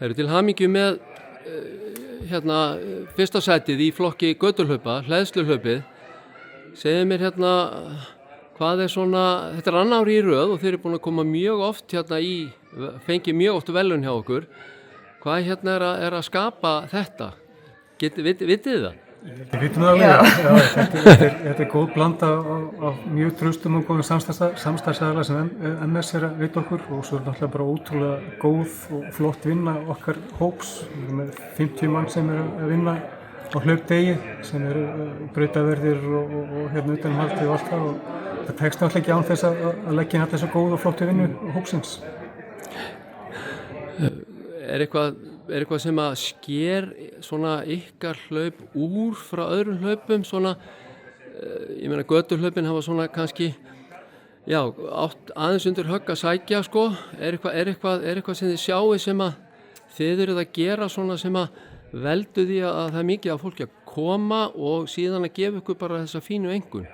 Heyrðu, til hamingju með fyrsta sætið í flokki götuhlaupa, hleðsluhlaupið. Segðu mér hvað er svona, þetta er annar ári í röð og þeir eru búin að koma mjög oft fengi mjög oft velun hjá okkur. Hvað er að skapa þetta? Vitið þið það? Við vitum það alveg, þetta er góð blanda af mjög traustum og góðum samstarfsaðila sem MS er að veita okkur og svo er náttúrulega bara ótrúlega góð og flott vinna okkar hóps. Við erum með 50 mann sem er að vinna á hlaupdegi sem eru brautaverðir og utanumhaldi og allt það og það tekst náttúrulega ekki án þess að leggja inn alltaf þessa góð og flottu vinnu hópsins. Er eitthvað sem að sker svona ykkar hlaup úr frá öðrum hlaupum svona, ég meina götuhlaupin hafa svona kannski, átt aðeins undir högg að sækja sko, er eitthvað sem þið sjáu sem að þið eruð að gera svona sem að veldu því að það er mikið af fólki að koma og síðan að gefa ykkur bara þessa fínu engun?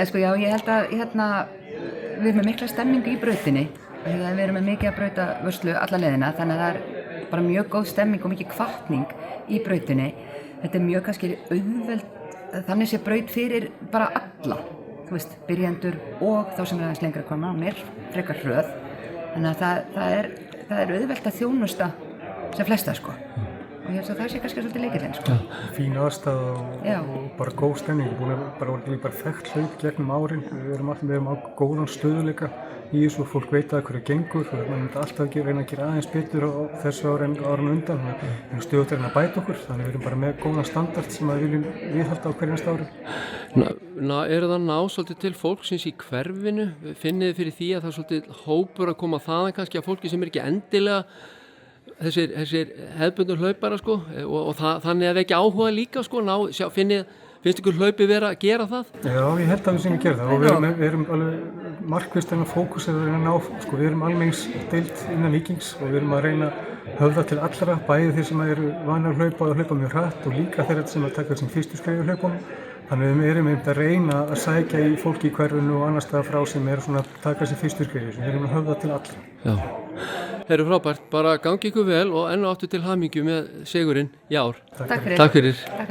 Sko já, ég held að við erum með mikla stemningu í brautinni. Við erum með mikið að brauta vörslu alla leiðina, þannig að það er bara mjög góð stemming og mikið hvatning í brautinni. Þetta er mjög kannski auðveld, þannig sé braut fyrir bara alla, þú veist, byrjendur og þá sem er aðeins lengra að koma, mér frekar hröð. Þannig að það er auðvelt að þjónusta sem flesta sko. Og ég held að það sé kannski svolítið leikillinn sko. Fín aðstæða og bara góð stemning, bara þekkt hlaup gegnum árin. Við erum á góðan stöðuleika í þessu og fólk veit að hverju gengur og maður myndi alltaf reyna að gera aðeins betur á þessu árin undan. En stöðugt er að bæta okkur, þannig við erum bara með góðan standard sem við viljum viðhalda á hverjast ári. Er það ná svolítið til fólksins í hverfinu? Finnið þið fyrir því að það er svolítið hópur að koma þaðan kannski að fólki sem er ekki endilega þessir hefðbundnu hlaupara sko og þannig að við ekki áhuga líka sko, finnst ykkur hlaupið vera að gera það? Já, ég held að við séum að gera það og við erum alveg markvisst að fókusera að reyna að ná, sko við erum almenningsdeild innan Víkings og við erum að reyna að höfða til allra, bæði þeir sem eru vanir að hlaupa mjög hratt og líka þeir sem að taka sem fyrstu skref í hlaupunum. Þannig við erum að reyna að sækja í fólki í hverfinu og annars staðar frá sem eru svona að taka sem fyrstu skref, við erum að höfða til allra. Já. Heyrðu frábært, bara gangi ykkur vel og enn og aftur til hamingju með sigurinn í ár. Takk fyrir. Takk fyrir.